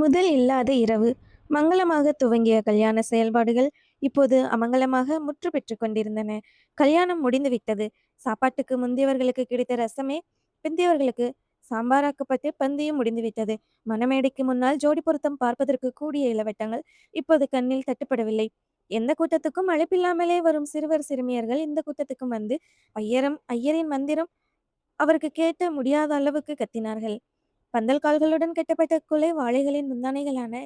முதல் இல்லாத இரவு. மங்களமாக துவங்கிய கல்யாண செயல்பாடுகள் இப்போது அமங்கலமாக முற்று பெற்றுக் கொண்டிருந்தன. கல்யாணம் முடிந்துவிட்டது. சாப்பாட்டுக்கு முந்தியவர்களுக்கு கிடைத்த ரசமே பிந்தியவர்களுக்கு சாம்பாராக்கப்பட்டு பந்தியும் முடிந்துவிட்டது. மணமேடைக்கு முன்னால் ஜோடி பொருத்தம் பார்ப்பதற்கு கூடிய இளவட்டங்கள் இப்போது கண்ணில் தட்டுப்படவில்லை. எந்த கூட்டத்துக்கும் அழைப்பில்லாமலே வரும் சிறுவர் சிறுமியர்கள் இந்த கூட்டத்துக்கும் வந்து ஐயரின் மந்திரம் அவருக்கு கேட்க முடியாத அளவுக்கு கத்தினார்கள். பந்தல் கால்களுடன் கட்டப்பட்ட குலை வாழைகளின் முந்தானைகளான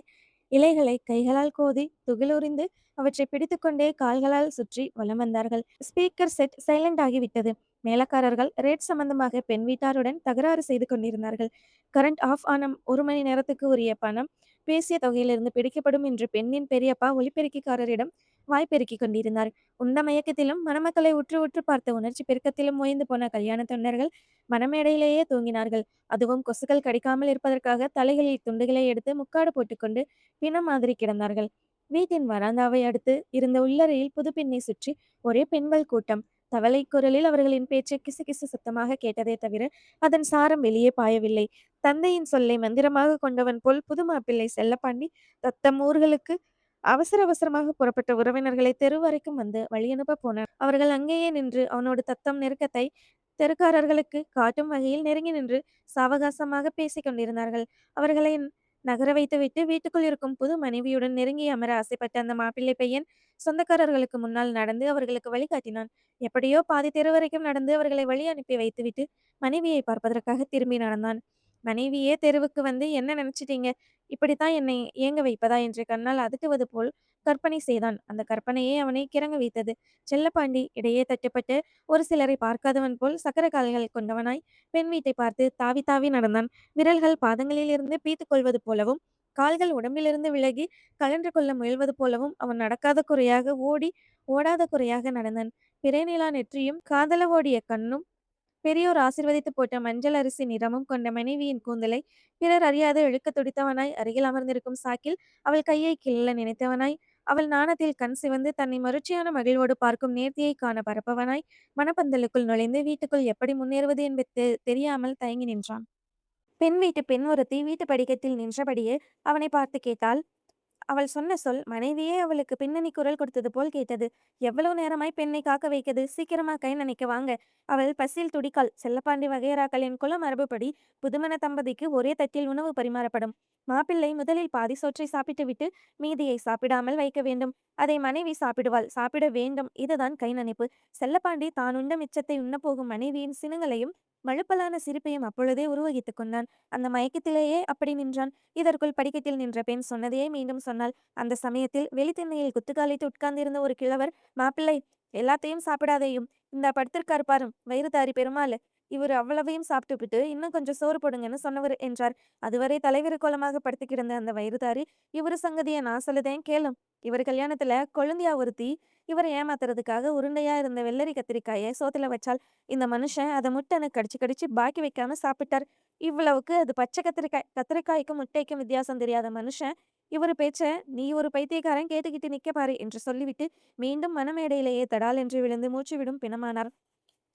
இலைகளை கைகளால் கோதி துகிலுரிந்து அவற்றை பிடித்துக்கொண்டே கால்களால் சுற்றி வலம் வந்தார்கள். ஸ்பீக்கர் செட் சைலண்ட் ஆகிவிட்டது. மேலக்காரர்கள் ரேட் சம்பந்தமாக பெண் வீட்டாருடன் தகராறு செய்து கொண்டிருந்தார்கள். கரண்ட் ஆஃப் ஆன 1 மணி நேரத்துக்கு உரிய பணம் பேசிய தொகையிலிருந்து பிடிக்கப்படும் என்று பெண்ணின் பெரியப்பா ஒலிபெருக்கிக்காரரிடம் வாய்ப்பெருக்கிக் கொண்டிருந்தார். உண்ட மயக்கத்திலும் மணமக்களை உற்று உற்று பார்த்த உணர்ச்சி பெருக்கத்திலும் ஓய்ந்து போன கல்யாண தொண்டர்கள் மணமேடையிலேயே தூங்கினார்கள். அதுவும் கொசுக்கள் கடிக்காமல் இருப்பதற்காக தலைகளில் துண்டுகளை எடுத்து முக்காடு போட்டுக்கொண்டு பிணம் மாதிரி கிடந்தார்கள். வீட்டின் வராந்தாவை அடுத்து இருந்த உள்ளறையில் புது பெண்ணை சுற்றி ஒரே பெண்கள் கூட்டம். தவளை குரலில் அவர்களின் பேச்சு கிசு கிசு சத்தமாக கேட்டதே தவிர அதன் சாரம் வெளியே பாயவில்லை. தந்தையின் சொல்லை மந்திரமாக கொண்டவன் போல் புது மாப்பிள்ளை செல்லப்பாண்டி தத்தம் ஊர்களுக்கு அவசர அவசரமாக புறப்பட்ட உறவினர்களை தெரு வரைக்கும் வந்து வழியனுப்ப போனார். அவர்கள் அங்கேயே நின்று அவனோடு தத்தம் நெருக்கத்தை தெருக்காரர்களுக்கு காட்டும் வகையில் நெருங்கி நின்று சாவகாசமாக பேசிக் கொண்டிருந்தார்கள். அவர்களை நகர வைத்துவிட்டு வீட்டுக்குள் இருக்கும் புது மனைவியுடன் நெருங்கி அமர ஆசைப்பட்ட அந்த மாப்பிள்ளை பையன் சொந்தக்காரர்களுக்கு முன்னால் நடந்து அவர்களுக்கு வழிகாட்டினான். எப்படியோ பாதி தெரு வரைக்கும் நடந்து அவர்களை வழி அனுப்பி வைத்துவிட்டு மனைவியை பார்ப்பதற்காக திரும்பி நடந்தான். மனைவியே தெருவுக்கு வந்து என்ன நினைச்சிட்டீங்க, இப்படித்தான் என்னை ஏங்க வைப்பதா என்று கண்ணால் அதட்டுவது போல் கற்பனை செய்தான். அந்த கற்பனையே அவனை கிறங்க வைத்தது. செல்லப்பாண்டி இடையே தட்டுப்பட்டு ஒரு சிலரை பார்க்காதவன் போல் சக்கர கால்கள் கொண்டவனாய் பெண் வீட்டை பார்த்து தாவி தாவி நடந்தான். விரல்கள் பாதங்களிலிருந்து பீத்துக் கொள்வது போலவும் கால்கள் உடம்பிலிருந்து விலகி கழன்று கொள்ள முயல்வது போலவும் அவன் நடக்காத குறையாக ஓடி ஓடாத குறையாக நடந்தான். பிறைநிலா நெற்றியும் காதல ஓடிய கண்ணும் பெரியோர் ஆசிர்வதித்து போட்ட மஞ்சள் அரிசி நிறமும் கொண்ட மனைவியின் கூந்தலை பிறர் அறியாது இழுக்க துடித்தவனாய் அருகில் அமர்ந்திருக்கும் சாக்கில் அவள் கையை கிள்ள நினைத்தவனாய் அவள் நாணத்தில் கண் சிவந்து தன்னை மருட்சியான மகிழ்வோடு பார்க்கும் நேர்த்தியை காண பரப்பவனாய் மணப்பந்தலுக்குள் நுழைந்து வீட்டுக்குள் எப்படி முன்னேறுவது என்பது தெரியாமல் தயங்கி நின்றான். பெண் வீட்டு பெண் ஒருத்தி வீட்டு படிக்கட்டில் நின்றபடியே அவனை பார்த்து கேட்டாள். அவள் சொன்ன சொல் மனைவியே அவளுக்கு பின்னணி குரல் கொடுத்தது போல் கேட்டது. எவ்வளவு நேரமாய் பெண்ணை காக்க வைக்கிறது, சீக்கிரமா கை நனைக்க வாங்க. அவள் பசியில் துடிக்காள். செல்லப்பாண்டி வகையறாக்களின் குல மரபுப்படி புதுமண தம்பதிக்கு ஒரே தட்டில் உணவு பரிமாறப்படும். மாப்பிள்ளை முதலில் பாதி சோற்றை சாப்பிட்டு விட்டு மீதியை சாப்பிடாமல் வைக்க வேண்டும். அதை மனைவி சாப்பிடுவாள், சாப்பிட வேண்டும். இதுதான் கை நனைப்பு. செல்லப்பாண்டி தான் உண்ட மிச்சத்தை உண்ணப்போகும் மனைவியின் சினுங்களையும் மழுப்பலான சிரிப்பையும் அப்பொழுதே உருவகித்துக் கொண்டான். அந்த மயக்கத்திலேயே அப்படி நின்றான். இதற்குள் படிக்கட்டில் நின்ற பெண் சொன்னதையே மீண்டும் சொன்னாள். அந்த சமயத்தில் வெளித்திண்ணையில் குத்துக்காலிட்டு உட்கார்ந்திருந்த ஒரு கிழவர், மாப்பிள்ளை, எல்லாத்தையும் சாப்பிடாதேயும், இந்த படுத்திருக்காரு பாரும் வயிறுதாரி பெருமாள், இவர் அவ்வளவையும் சாப்பிட்டுவிட்டு இன்னும் கொஞ்சம் சோறு போடுங்கன்னு சொன்னவர் என்றார். அதுவரை தலைவிரி கோலமாக படுத்து கிடந்த அந்த வயிறுதாரி, இவரு சங்கதியை நான் சொல்லுதேன் கேளும். இவர் கல்யாணத்துல கொழுந்தியா ஒருத்தி இவரை ஏமாத்துறதுக்காக உருண்டையா இருந்த வெள்ளரி கத்திரிக்காயை சோத்துல வச்சால். இந்த மனுஷன் அதை முட்டனை கடிச்சு கடிச்சு பாக்கி வைக்காம சாப்பிட்டார். இவ்வளவுக்கு அது பச்சை கத்திரிக்காய். கத்திரிக்காய்க்கும் முட்டைக்கும் வித்தியாசம் தெரியாத மனுஷன் இவர் பேச்ச நீ ஒரு பைத்தியக்காரன் கேட்டுக்கிட்டு நிக்க பாரு என்று சொல்லிவிட்டு மீண்டும் மணமேடையிலேயே தடால் என்று விழுந்து மூச்சு விடும் பிணமானார்.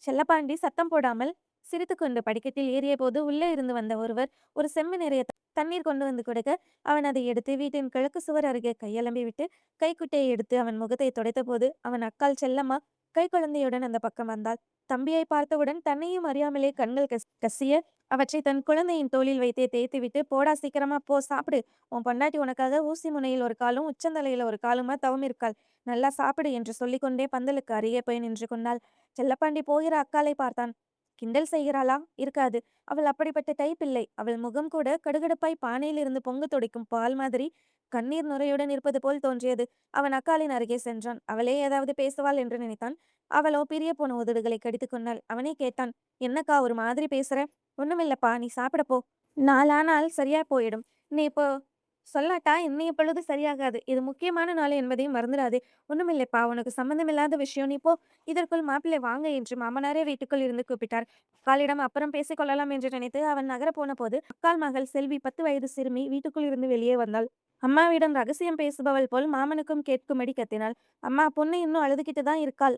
செல்லப்பாண்டி சத்தம் போடாமல் சிரித்துக்கொண்டு படிக்கட்டில் ஏறிய போது உள்ளே இருந்து வந்த ஒருவர் ஒரு செம்பு நிறைய தண்ணீர் கொண்டு வந்து கொடுக்க அவன் அதை எடுத்து வீட்டின் கிழக்கு சுவர் அருகே கையலம்பி விட்டு கைக்குட்டையை எடுத்து அவன் முகத்தை துடைத்த போது அவன் அக்காள் செல்லம்மா கை குழந்தையுடன் அந்த பக்கம் வந்தாள். தம்பியை பார்த்தவுடன் தன்னையும் அறியாமலே கண்கள் கசிய அவற்றை தன் குழந்தையின் தோளில் வைத்தே தேய்த்துவிட்டு, போடா சீக்கிரமா போ சாப்பிடு, உன் பொண்டாட்டி உனக்காக ஊசி முனையில் ஒரு காலும் உச்சந்தலையில ஒரு காலுமா தவம் இருக்காள், நல்லா சாப்பிடு என்று சொல்லிக்கொண்டே பந்தலுக்கு அருகே போய் நின்று கொண்டாள். செல்லப்பாண்டி போகிற அக்காளை பார்த்தான். கிண்டல் செய்கிறாளா? இருக்காது. அவள் அப்படிப்பட்ட டைப் இல்லை. அவள் முகம் கூட கடுகடுப்பாய் பானையில் இருந்து பொங்கு துடைக்கும் பால் மாதிரி கண்ணீர் நுரையுடன் இருப்பது போல் தோன்றியது. அவன் அக்காளின் அருகே சென்றான். அவளே ஏதாவது பேசுவாள் என்று நினைத்தான். அவளோ பிரிய போன உதடுகளை கடித்து கொண்டாள். அவனே கேட்டான், என்னக்கா ஒரு மாதிரி பேசுற? ஒண்ணுமில்லப்பா, நீ சாப்பிட போ. நாளானால் சரியா போயிடும். நீ இப்போ சொல்லாட்டா இன்னைய பொழுது சரியாகாது. இது முக்கியமான நாள் என்பதையும் மறந்துடாதே. ஒண்ணுமில்லைப்பா, உனக்கு சம்பந்தமில்லாத விஷயம், நீ போ. இதற்குள் மாப்பிள்ளை வாங்க என்று மாமனாரே வீட்டுக்குள் இருந்து கூப்பிட்டார். அக்காளிடம் அப்புறம் பேசிக் கொள்ளலாம் என்று நினைத்து அவன் நகர போன போது அக்காள் மகள் செல்வி 10 வயது சிறுமி வீட்டுக்குள் இருந்து வெளியே வந்தாள். அம்மாவிடம் ரகசியம் பேசுபவள் போல் மாமனுக்கும் கேட்கும்படி கத்தினாள். அம்மா, பொண்ணு இன்னும் அழுதுகிட்டு தான் இருக்காள்.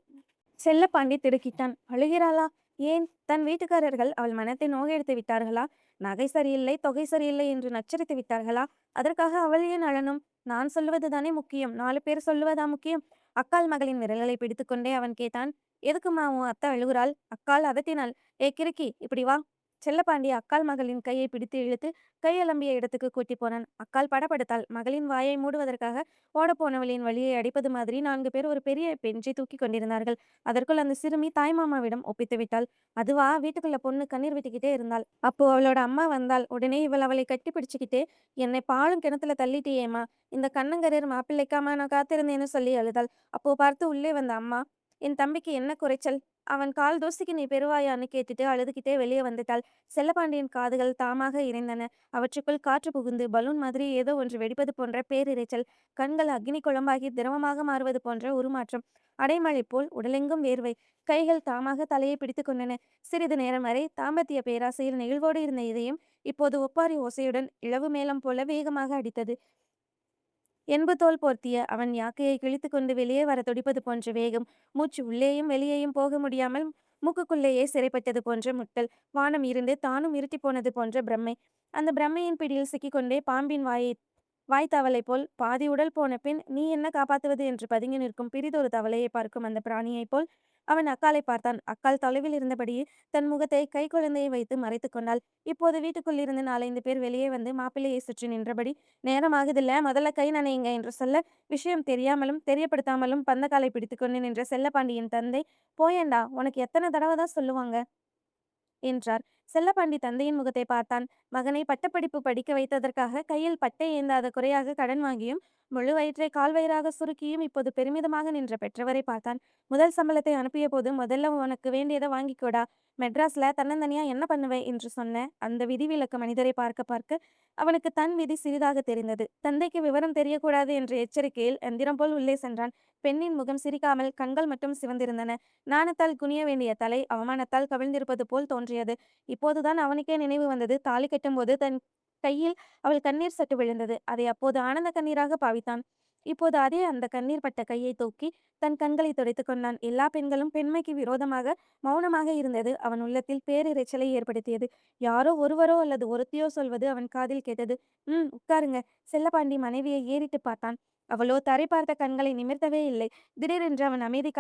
செல்லப்பாண்டி திடுக்கிட்டான். அழுகிறாளா? ஏன் தன் வீட்டுக்காரர்கள் அவள் மனத்தை நோகெடுத்து விட்டார்களா? நகை சரியில்லை, தொகை சரியில்லை என்று நச்சரித்து விட்டார்களா? அதற்காக அவள் ஏன் அழணும்? நான் சொல்லுவதுதானே முக்கியம். 4 பேர் சொல்லுவதா முக்கியம்? அக்காள் மகளின் விரல்களை பிடித்துக்கொண்டே அவன் கேட்டான். எதுக்கும்மா உன் அத்தை அழுகுறாள்? அக்காள் அதட்டினாள். ஏ கிறுக்கி, இப்படி வா. செல்லப்பாண்டி அக்காள் மகளின் கையை பிடித்து இழுத்து கையலம்பிய இடத்துக்கு கூட்டிப் போனான். அக்காள் படபடத்தாள். மகளின் வாயை மூடுவதற்காக ஓடப்போனவளின் வழியை அடைப்பது மாதிரி 4 பேர் ஒரு பெரிய பெஞ்சை தூக்கிக் கொண்டிருந்தார்கள். அதற்குள் அந்த சிறுமி தாய்மாமாவிடம் ஒப்பித்து விட்டாள். அதுவா, வீட்டுக்குள்ள பொண்ணு கண்ணீர் விட்டுக்கிட்டே இருந்தாள். அப்போ அவளோட அம்மா வந்தாள். உடனே இவள் அவளை கட்டி பிடிச்சுக்கிட்டு, என்னை பாழும் கிணத்துல தள்ளிட்டியேம்மா, இந்த கண்ணங்கரேர் மாப்பிள்ளைக்காமா நான் காத்திருந்தேன்னு சொல்லி அழுதாள். அப்போ பார்த்து உள்ளே வந்த அம்மா, என் தம்பிக்கு என்ன குறைச்சல், அவன் கால் தூசிக்கு நீ பெறுவாயான்னு கேட்டுட்டு அழுதுகிட்டே வெளியே வந்துட்டாள். செல்லப்பாண்டியின் காதுகள் தாமாக இறைந்தன. அவற்றுக்குள் காற்று புகுந்து பலூன் மாதிரி ஏதோ ஒன்று வெடிப்பது போன்ற பேரிரைச்சல். கண்கள் அக்னி குழம்பாகி திரவமாக மாறுவது போன்ற உருமாற்றம். அடைமழை போல் உடலெங்கும் வேர்வை. கைகள் தாமாக தலையை பிடித்து கொண்டன. சிறிது நேரம் வரை தாம்பத்திய பேராசையில் நெகிழ்வோடு இருந்த இதயம் இப்போது ஒப்பாரி ஓசையுடன் இழவு மேளம் போல வேகமாக அடித்தது. என்பு தோல் போர்த்திய அவன் யாக்கையை கிழித்துக்கொண்டு வெளியே வர துடிப்பது போன்ற வேகம். மூச்சு உள்ளேயும் வெளியேயும் போக முடியாமல் மூக்குக்குள்ளேயே சிறைப்பட்டது போன்ற முட்டல். வானம் இருண்டு தானும் இருட்டிப் போனது போன்ற பிரம்மை. அந்த பிரம்மையின் பிடியில் சிக்கிக்கொண்டே பாம்பின் வாய் தவளை போல் பாதி உடல் போன பின் நீ என்ன காப்பாத்துவது என்று பதுங்கி நிற்கும் பிரிதொரு தவளையை பார்க்கும் அந்த பிராணியைப் போல் அவன் அக்காளை பார்த்தான். அக்காள் தொலைவில் இருந்தபடியே தன் முகத்தை கை குழந்தையை வைத்து மறைத்து கொண்டாள். இப்போது வீட்டுக்குள் இருந்து 4-5 பேர் வெளியே வந்து மாப்பிள்ளையை சுற்றி நின்றபடி, நேரம் ஆகுதில்ல, முதல்ல கை நனையுங்க என்று சொல்ல, விஷயம் தெரியாமலும் தெரியப்படுத்தாமலும் பந்தக்காலை பிடித்துக்கொண்டு நின்ற செல்லப்பாண்டியின் தந்தை, போயேண்டா, உனக்கு எத்தனை தடவை தான் சொல்லுவாங்க என்றார். செல்லப்பாண்டி தந்தையின் முகத்தை பார்த்தான். மகனை பட்டப்படிப்பு படிக்க வைத்ததற்காக கையில் பட்டை ஏந்தாத குறையாக கடன் வாங்கியும், முழு வயிற்றை கால் வயிறாக சுருக்கியும் இப்போது பெருமிதமாக நின்ற பெற்றவரை பார்த்தான். முதல் சம்பளத்தை அனுப்பிய போது, முதல்ல உனக்கு வேண்டியதை வாங்கிக்கோடா, மெட்ராஸ்ல தன்னந்தனியா என்ன பண்ணுவ என்று சொன்ன அந்த விதிவிலக்கு மனிதரை பார்க்க பார்க்க அவனுக்கு தன் விதி சிறிதாக தெரிந்தது. தந்தைக்கு விவரம் தெரியக்கூடாது என்ற எச்சரிக்கையில் எந்திரம் போல் உள்ளே சென்றான். பெண்ணின் முகம் சிரிக்காமல், கண்கள் மட்டும் சிவந்திருந்தன. நாணத்தால் குனிய வேண்டிய தலை அவமானத்தால் கவிழ்ந்திருப்பது போல் தோன்றியது. இப்போதுதான் அவனுக்கே நினைவு வந்தது. தாலி கட்டும்போது தன் கையில் அவள் கண்ணீர் சொட்டு விழுந்தது. அதை அப்போது ஆனந்த கண்ணீராக பாவித்தான். இப்போது அதே அந்த கண்ணீர் பட்ட கையை தூக்கி தன் கண்களை துடைத்துக் கொண்டான். எல்லா பெண்களும் பெண்மைக்கு விரோதமாக மௌனமாக இருந்தது அவன் உள்ளத்தில் பேரிரைச்சலை ஏற்படுத்தியது. யாரோ ஒருவரோ அல்லது ஒருத்தியோ சொல்வது அவன் காதில் கேட்டது. உட்காருங்க. செல்லப்பாண்டி மனைவியை ஏறிட்டு பார்த்தான். அவளோ தரை பார்த்த கண்களை நிமிர்த்தவே இல்லை. திடீரென்று அவன் அமைதி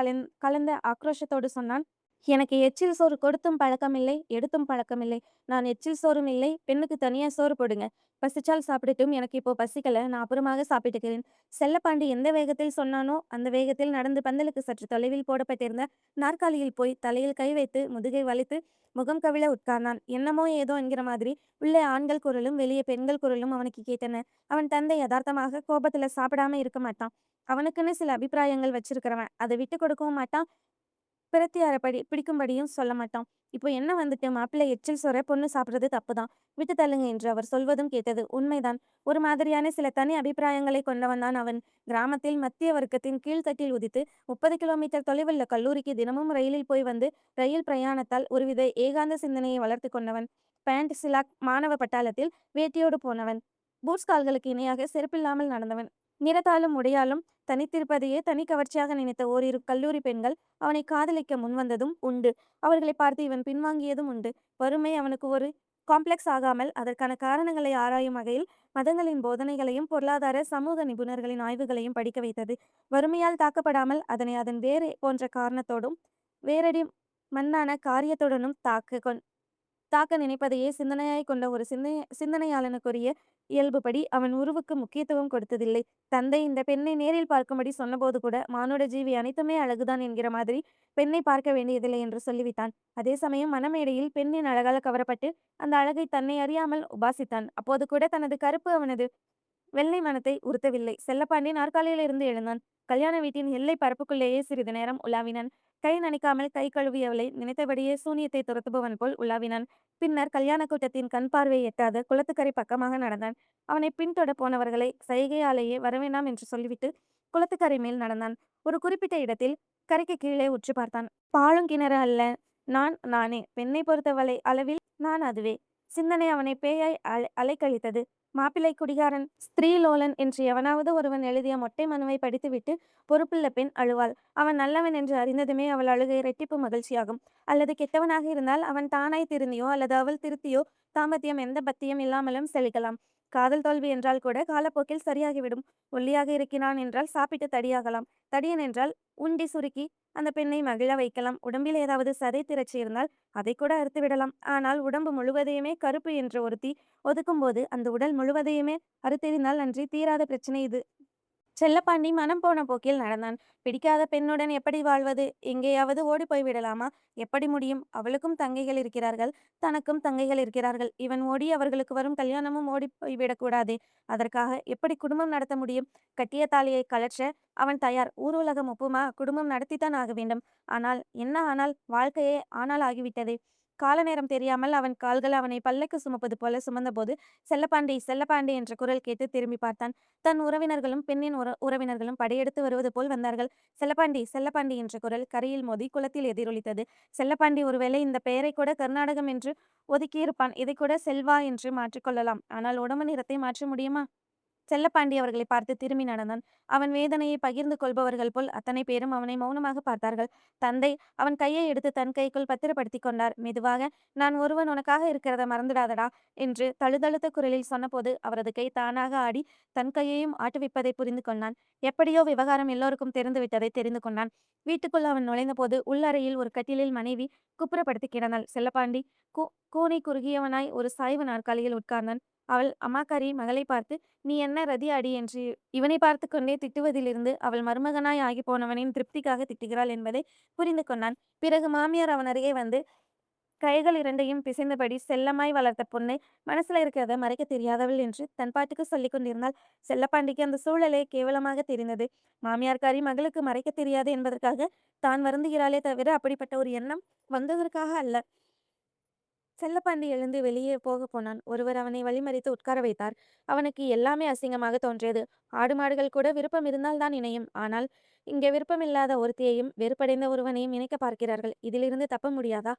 கலந்த ஆக்ரோஷத்தோடு சொன்னான். எனக்கு எச்சில் சோறு கொடுத்தும் பழக்கமில்லை, எடுத்தும் பழக்கமில்லை. நான் எச்சில் சோறும் இல்லை, பெண்ணுக்கு தனியா சோறு போடுங்க. பசிச்சால் சாப்பிடட்டும், எனக்கு இப்போ பசிக்கல, நான் அப்புறமாக சாப்பிட்டுக்கிறேன். செல்லப்பாண்டி எந்த வேகத்தில் சொன்னானோ அந்த வேகத்தில் நடந்து பந்தலுக்கு சற்று தொலைவில் போடப்பட்டிருந்த நாற்காலியில் போய் தலையில் கை வைத்து முதுகை வலித்து முகம் கவிழ உட்கார்ந்தான். என்னமோ ஏதோ என்கிற மாதிரி உள்ளே ஆண்கள் குரலும் வெளியே பெண்கள் குரலும் அவனுக்கு கேட்டன. அவன் தந்தை யதார்த்தமாக கோபத்துல சாப்பிடாம இருக்க மாட்டான். அவனுக்குன்னு சில அபிப்பிராயங்கள் வச்சிருக்கிறவன். அதை விட்டு கொடுக்கவும் மாட்டான். பிரத்தியாரப்படி பிடிக்கும்படியும் சொல்ல மாட்டான். இப்போ என்ன வந்துட்டு, மாப்பிள்ளை எச்சில் சோற பொண்ணு சாப்பிட்றது தப்புதான், விட்டு தள்ளுங்க என்று அவர் சொல்வதும் கேட்டது. உண்மைதான். ஒரு மாதிரியான சில தனி அபிப்பிராயங்களை கொண்டவன் தான் அவன். கிராமத்தில் மத்திய வர்க்கத்தின் கீழ்த்தட்டில் உதித்து 30 கிலோமீட்டர் தொலைவுள்ள கல்லூரிக்கு தினமும் ரயிலில் போய் வந்து ரயில் பிரயாணத்தால் ஒருவித ஏகாந்த சிந்தனையை வளர்த்து கொண்டவன். பேண்ட் சிலாக் மாணவ பட்டாளத்தில் வேட்டியோடு போனவன். பூட்ஸ் கால்களுக்கு இணையாக செருப்பில்லாமல் நடந்தவன். நிறத்தாலும் உடையாலும் தனித்திருப்பதையே தனி கவர்ச்சியாக நினைத்த ஓரிரு கல்லூரி பெண்கள் அவனை காதலிக்க முன்வந்ததும் உண்டு. அவர்களை பார்த்து இவன் பின்வாங்கியதும் உண்டு. வறுமை அவனுக்கு ஒரு காம்ப்ளெக்ஸ் ஆகாமல் அதற்கான காரணங்களை ஆராயும் வகையில் மதங்களின் போதனைகளையும் பொருளாதார சமூக நிபுணர்களின் ஆய்வுகளையும் படிக்க வைத்தது. வறுமையால் தாக்கப்படாமல் அதனை அதன் வேறு போன்ற காரணத்தோடும் வேரடி மண்ணான காரியத்துடனும் தாக்க நினைப்பதையே சிந்தனையாய் கொண்ட ஒரு சிந்தனையாளனுக்குரிய இயல்புப்படி அவன் உருவுக்கு முக்கியத்துவம் கொடுத்ததில்லை. தந்தை இந்த பெண்ணை நேரில் பார்க்கும்படி சொன்னபோது கூட மானுட ஜீவி அனைத்துமே அழகுதான் என்கிற மாதிரி பெண்ணை பார்க்க வேண்டியதில்லை என்று சொல்லிவிட்டான். அதே சமயம் மனமேடையில் பெண்ணின் அழகால் கவரப்பட்டு அந்த அழகை தன்னை அறியாமல் உபாசித்தான். அப்போது கூட தனது கருப்பு அவனது வெள்ளை மனத்தை உறுத்தவில்லை. செல்லப்பாண்டி நாற்காலியிலிருந்து எழுந்தான். கல்யாண வீட்டின் எல்லை பரப்புக்குள்ளேயே சிறிது நேரம் உலாவினான். கை நனைக்காமல் கை கழுவியவளை நினைத்தபடியே சூனியத்தை துரத்துபவன் போல் உலாவினான். பின்னர் கல்யாண கூட்டத்தின் கண் பார்வை எட்டாத குளத்துக்கரை பக்கமாக நடந்தான். அவனை பின்தொட போனவர்களை சைகையாலேயே வரவேண்டாம் என்று சொல்லிவிட்டு குளத்துக்கரை மேல் நடந்தான். ஒரு குறிப்பிட்ட இடத்தில் கரைக்கு கீழே உற்று பார்த்தான். பாழும் கிணறு அல்ல. நானே. பெண்ணை பொறுத்தவளை அளவில் நான் அதுவே. சிந்தனை அவனை பேயாய் அலைக்கழித்தது. மாப்பிள்ளை குடிகாரன், ஸ்திரீலோலன் என்று எவனாவது ஒருவன் எழுதிய மொட்டை மனுவை படித்துவிட்டு, பொறுப்புள்ள பெண் அழுவாள். அவன் நல்லவன் என்று அறிந்ததுமே அவள் அழுகை இரட்டிப்பு மகிழ்ச்சியாகும். அல்லது கெட்டவனாக இருந்தால் அவன் தானாய் திருந்தியோ அல்லது அவள் திருத்தியோ தாம்பத்தியம் எந்த பத்தியம் இல்லாமலும் செழிக்கலாம். காதல் தோல்வி என்றால் கூட காலப்போக்கில் சரியாகிவிடும். ஒல்லியாக இருக்கிறான் என்றால் சாப்பிட்டு தடியாகலாம். தடியன் என்றால் உண்டி சுருக்கி அந்த பெண்ணை மகிழ வைக்கலாம். உடம்பில் ஏதாவது சதை திரட்சி இருந்தால் அதை கூட அறுத்து விடலாம். ஆனால் உடம்பு முழுவதையுமே கருப்பு என்ற ஒருத்தி ஒதுக்கும்போது அந்த உடல் முழுவதையுமே அறுத்தெறிந்தால் அன்றி தீராத பிரச்சனை இது. செல்லப்பாண்டி மனம் போன போக்கில் நடந்தான். பிடிக்காத பெண்ணுடன் எப்படி வாழ்வது? எங்கேயாவது ஓடிப்போய் விடலாமா? எப்படி முடியும்? அவளுக்கும் தங்கைகள் இருக்கிறார்கள். தனக்கும் தங்கைகள் இருக்கிறார்கள். இவன் ஓடி அவர்களுக்கு வரும் கல்யாணமும் ஓடிப் போய்விடக்கூடாதே. அதற்காக எப்படி குடும்பம் நடத்த முடியும்? கட்டிய தாலியை கழற்ற அவன் தயார். ஊர் உலகம் ஒப்புமா? குடும்பம் நடத்தித்தான் ஆக வேண்டும். ஆனால் என்ன ஆனால்? வாழ்க்கையே ஆனால் ஆகிவிட்டதே. கால நேரம் தெரியாமல் அவன் கால்கள் அவனை பல்லக்கு சுமப்பது போல சுமந்தபோது, செல்லப்பாண்டி செல்லப்பாண்டி என்ற குரல் கேட்டு திரும்பி பார்த்தான். தன் உறவினர்களும் பெண்ணின் உறவினர்களும் படையெடுத்து வருவது போல் வந்தார்கள். செல்லப்பாண்டி செல்லப்பாண்டி என்ற குரல் கரையில் மோதி குளத்தில் எதிரொலித்தது. செல்லப்பாண்டி ஒருவேளை இந்த பெயரை கூட கர்நாடகம் என்று ஒதுக்கியிருப்பான். இதை கூட செல்வா என்று மாற்றிக்கொள்ளலாம். ஆனால் உடம்பு நிறத்தை மாற்ற முடியுமா? செல்லப்பாண்டி அவர்களை பார்த்து திரும்பி நடந்தான். அவன் வேதனையை பகிர்ந்து கொள்பவர்கள் போல் அத்தனை பேரும் அவனை மௌனமாக பார்த்தார்கள். தந்தை அவன் கையை எடுத்து தன் கைக்குள் பத்திரப்படுத்திக் கொண்டார். மெதுவாக, நான் ஒருவன் உனக்காக இருக்கிறத மறந்துடாதடா என்று தழுதழுத்த குரலில் சொன்னபோது அவரது கை தானாக ஆடி தன் கையையும் ஆட்டுவிப்பதை புரிந்து கொண்டான். எப்படியோ விவகாரம் எல்லோருக்கும் தெரிந்துவிட்டதை தெரிந்து கொண்டான். வீட்டுக்குள் அவன் நுழைந்தபோது உள்ளறையில் ஒரு கட்டிலில் மனைவி குப்புறப்படுத்தி கிடந்தாள். செல்லப்பாண்டி கூனி குறுகியவனாய் ஒரு சாய்வு நாற்காலியில் உட்கார்ந்தான். அவள் அம்மாக்காரி மகளை பார்த்து, நீ என்ன ரதி அடி என்று இவனை பார்த்து கொண்டே திட்டுவதிலிருந்து அவள் மருமகனாய் ஆகிப்போனவனின் திருப்திக்காக திட்டுகிறாள் என்பதை புரிந்து கொண்டான். பிறகு மாமியார் அவன் அருகே வந்து கைகள் இரண்டையும் பிசைந்தபடி செல்லமாய் வளர்த்த பொண்ணை மனசுல இருக்கிறத மறைக்க தெரியாதவள் என்று தன் பாட்டுக்கு சொல்லிக் கொண்டிருந்தாள். செல்லப்பாண்டிக்கு அந்த சூழலே கேவலமாக தெரிந்தது. மாமியார்காரி மகளுக்கு மறைக்க தெரியாது என்பதற்காக தான் வருந்துகிறாளே தவிர அப்படிப்பட்ட ஒரு எண்ணம் வந்ததற்காக அல்ல. செல்லப்பாண்டி எழுந்து வெளியே போகப் போனான். ஒருவர் அவனை வழிமறித்து உட்கார வைத்தார். அவனுக்கு எல்லாமே அசிங்கமாக தோன்றியது. ஆடு மாடுகள் கூட விருப்பம் இருந்தால் தான் இணையும். ஆனால் இங்கே விருப்பமில்லாத ஒருத்தியையும் வெறுப்படைந்த ஒருவனையும் இணைக்க பார்க்கிறார்கள். இதிலிருந்து தப்ப முடியாதா?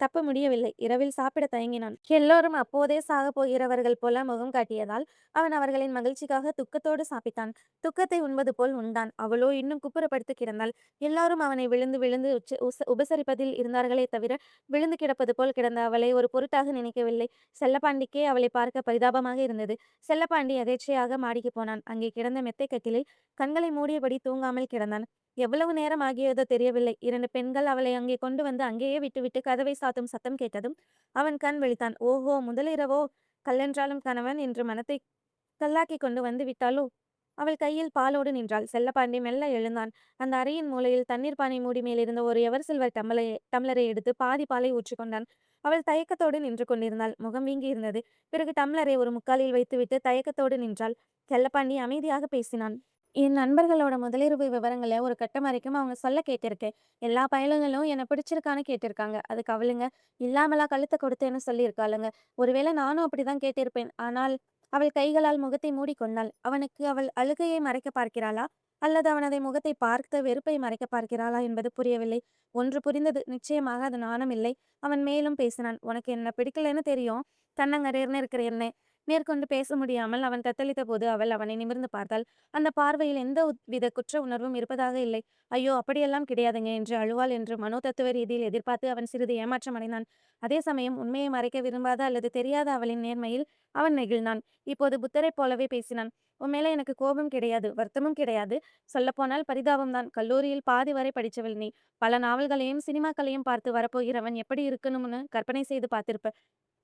தப்ப முடியவில்லை. இரவில் சாப்பிட தயங்கினான். எல்லோரும் அப்போதே சாகப் போகிறவர்கள் போல முகம் காட்டியதால் அவன் அவர்களின் மகிழ்ச்சிக்காக துக்கத்தோடு சாப்பிட்டான். துக்கத்தை உண்பது போல் உண்டான். அவளோ இன்னும் குப்புறப்படுத்து கிடந்தாள். எல்லாரும் அவனை விழுந்து விழுந்து உபசரிப்பதில் இருந்தார்களே தவிர விழுந்து கிடப்பது போல் கிடந்த அவளை ஒரு பொருட்டாக நினைக்கவில்லை. செல்லப்பாண்டிக்கே அவளை பார்க்க பரிதாபமாக இருந்தது. செல்லப்பாண்டி எதேச்சையாக மாடிக்கு போனான். அங்கே கிடந்த மெத்தை கட்டிலில் கண்களை மூடியபடி தூங்காமல் கிடந்தான். எவ்வளவு நேரம் ஆகியதோ தெரியவில்லை. 2 பெண்கள் அவளை அங்கே கொண்டு வந்து அங்கேயே விட்டுவிட்டு கதவை சாத்தும் சத்தம் கேட்டதும் அவன் கண் விழித்தான். ஓஹோ, முதலிரவோ? கல்லென்றாலும் கணவன் என்று மனத்தை கல்லாக்கி கொண்டு வந்து விட்டாளோ? அவள் கையில் பாலோடு நின்றாள். செல்லப்பாண்டி மெல்ல எழுந்தான். அந்த அறையின் மூலையில் தண்ணீர் பானை மூடி மேலிருந்த ஒரு எவர் சில்வர் டம்ளரை எடுத்து பாதி பாலை ஊற்றிக்கொண்டான். அவள் தயக்கத்தோடு நின்று கொண்டிருந்தாள். முகம் வீங்கி இருந்தது. பிறகு டம்ளரை ஒரு முக்காலில் வைத்துவிட்டு தயக்கத்தோடு நின்றாள். செல்லப்பாண்டி அமைதியாக பேசினான். என் நண்பர்களோட முதலிரவு விவரங்கள ஒரு கட்டம் வரைக்கும் அவங்க சொல்ல கேட்டிருக்கேன். எல்லா பயலுங்களும் என்ன பிடிச்சிருக்கான்னு கேட்டிருக்காங்க. அதுக்கு அவளுங்க இல்லாமலா கழுத்த கொடுத்தேன்னு சொல்லியிருக்காளுங்க. ஒருவேளை நானும் அப்படிதான் கேட்டிருப்பேன். ஆனால் அவள் கைகளால் முகத்தை மூடிக்கொண்டாள். அவனுக்கு அவள் அழுகையை மறைக்க பார்க்கிறாளா? அல்லது அவனதை முகத்தை பார்த்த வெறுப்பை மறைக்க பார்க்கிறாளா என்பது புரியவில்லை. ஒன்று புரிந்தது, நிச்சயமாக அது நாணம் இல்லை. அவன் மேலும் பேசினான். உனக்கு என்ன பிடிக்கலன்னு தெரியும். தன்னங்கரேர்னு இருக்கிற என்ன மேற்கொண்டு பேச முடியாமல் அவன் தத்தளித்த போது அவள் அவனை நிமிர்ந்து பார்த்தாள். அந்த பார்வையில் எந்த வித குற்ற உணர்வும் இருப்பதாக இல்லை. ஐயோ, அப்படியெல்லாம் கிடையாதுங்க என்று அழுவாள் என்று மனோதத்துவ ரீதியில் எதிர்பார்த்து அவன் சிறிது ஏமாற்றம் அடைந்தான். அதே சமயம் உண்மையை மறைக்க விரும்பாத அல்லது தெரியாத அவளின் நேர்மையில் அவன் நெகிழ்ந்தான். இப்போது புத்தரைப் போலவே பேசினான். உன் மேல எனக்கு கோபம் கிடையாது, வருத்தமும் கிடையாது. சொல்லப்போனால் பரிதாபம்தான். கல்லூரியில் பாதி வரை படிச்சவள் நீ. பல நாவல்களையும் சினிமாக்களையும் பார்த்து வரப்போகிறவன் எப்படி இருக்கணும்னு கற்பனை செய்து பார்த்திருப்ப.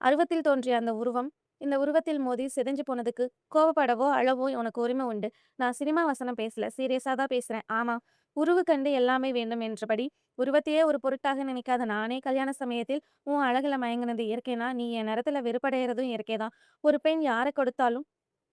அருவத்தில் தோன்றிய அந்த உருவம் இந்த உருவத்தில் மோதி சிதைஞ்சு போனதுக்கு கோவப்படவோ அழவோ உனக்கு உரிமை உண்டு. நான் சினிமா வசனம் பேசல, சீரியஸா தான் பேசுறேன். ஆமா, உருவு கண்டு எல்லாமே வேண்டும் என்றபடி உருவத்தையே ஒரு பொருட்டாக நினைக்காத நானே கல்யாண சமயத்தில் உன் அழகுல மயங்கினது இயற்கைனா, நீ என் நிறத்துல வெறுப்படைகிறதும் இயற்கைதான். ஒரு பெண் யாரை கொடுத்தாலும்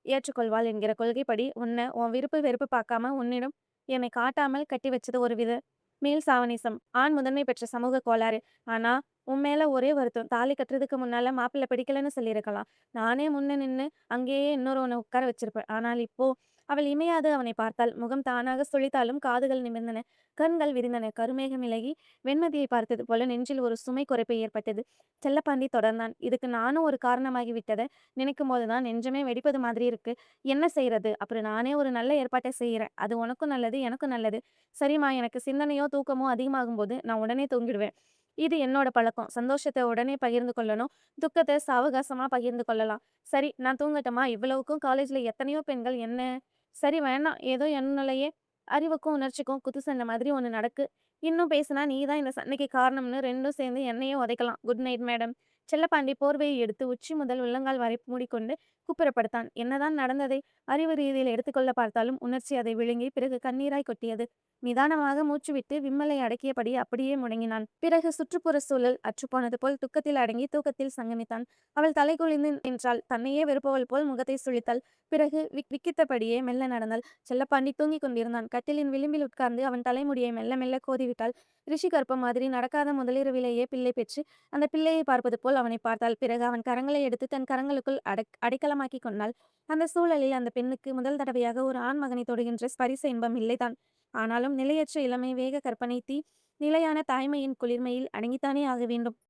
ஏற்றுக்கொள்வாள் என்கிற கொள்கைப்படி உன்னை உன் விருப்பு வெறுப்பு பார்க்காம உன்னிடம் என்னை காட்டாமல் கட்டி வச்சது ஒரு வித மேல் சாவனிசம். ஆண் முதன்மை பெற்ற சமூக கோளாறு. ஆனா உன் மேல ஒரே வருத்தம், தாலி கட்டுறதுக்கு முன்னால மாப்பிள்ளை பிடிக்கலன்னு சொல்லியிருக்கலாம். நானே முன்ன நின்னு அங்கேயே இன்னொரு உன்னை உட்கார வச்சிருப்பேன். ஆனால் இப்போ அவள் இமையாது அவனை பார்த்தாள். முகம் தானாக சுளித்தாலும் காதுகள் நிமிர்ந்தன. கண்கள் விரிந்தன. கருமேகம் விலகி வெண்மதியை பார்த்தது போல நெஞ்சில் ஒரு சுமை குறைப்பு ஏற்பட்டது. செல்லப்பாண்டி தொடர்ந்தான். இதுக்கு நானும் ஒரு காரணமாகி விட்டத நினைக்கும் போதுதான் நெஞ்சமே வெடிப்பது மாதிரி இருக்கு. என்ன செய்றது? அப்புறம் நானே ஒரு நல்ல ஏற்பாட்டை செய்யறேன். அது உனக்கும் நல்லது, எனக்கும் நல்லது. சரிம்மா, எனக்கு சிந்தனையோ, தூக்கமோ அதிகமாகும்போது நான் உடனே தூங்கிடுவேன். இது என்னோட பழக்கம். சந்தோஷத்த உடனே பகிர்ந்து கொள்ளணும். துக்கத்த சாவகாசமா பகிர்ந்து கொள்ளலாம். சரி, நான் தூங்கட்டுமா? இவ்வளவுக்கும் காலேஜ்ல எத்தனையோ பெண்கள் என்ன சரி வேணாம். ஏதோ என்னுள்ளயே அறிவுக்கும், உணர்ச்சிக்கும் குத்து சண்டை மாதிரி ஒண்ணு நடக்கு. இன்னும் பேசினா நீ தான் இந்த சண்டைக்கு காரணம்னு 2ம் சேர்ந்து என்னையே உதைக்கலாம். Good night madam. செல்லப்பாண்டி போர்வையை எடுத்து உச்சி முதல் உள்ளங்கால் வரை மூடிக்கொண்டு குப்புறப்படுத்தான். என்னதான் நடந்ததை அறிவு ரீதியில் எடுத்துக்கொள்ள பார்த்தாலும் உணர்ச்சி அதை விழுங்கி பிறகு கண்ணீராய் கொட்டியது. நிதானமாக மூச்சுவிட்டு விம்மலை அடக்கியபடி அப்படியே முடங்கினான். பிறகு சுற்றுப்புற சூழல் அற்றுப்போனது போல் துக்கத்தில் அடங்கி தூக்கத்தில் சங்கமித்தான். அவள் தலை குனிந்து நின்றாள். தன்னையே வெறுப்பவள் போல் முகத்தை சுளித்தாள். பிறகு விக்கித்தபடியே மெல்ல நடந்தாள். செல்லப்பாண்டி தூங்கிக் கொண்டிருந்தான். கட்டிலின் விளிம்பில் உட்கார்ந்து அவன் தலைமுடியை மெல்ல மெல்ல கோதிவிட்டாள். ரிஷி கற்பம் மாதிரி நடக்காத முதலிரவிலேயே பிள்ளை பெற்று அந்த பிள்ளையை பார்ப்பது போல் அவனை பார்த்தாள். பிறகு அவன் கரங்களை எடுத்து தன் கரங்களுக்குள் அடைக்கலமாக்கிக் கொண்டாள். அந்த சூழலில் அந்த பெண்ணுக்கு முதல் தடவையாக ஒரு ஆண் மகனை தொடுகின்ற ஸ்பரிச இன்பம் இல்லைதான். ஆனாலும் நிலையற்ற இளமை, வேக கற்பனை தீ, நிலையான தாய்மையின் குளிர்மையில் அடங்கித்தானே ஆக வேண்டும்.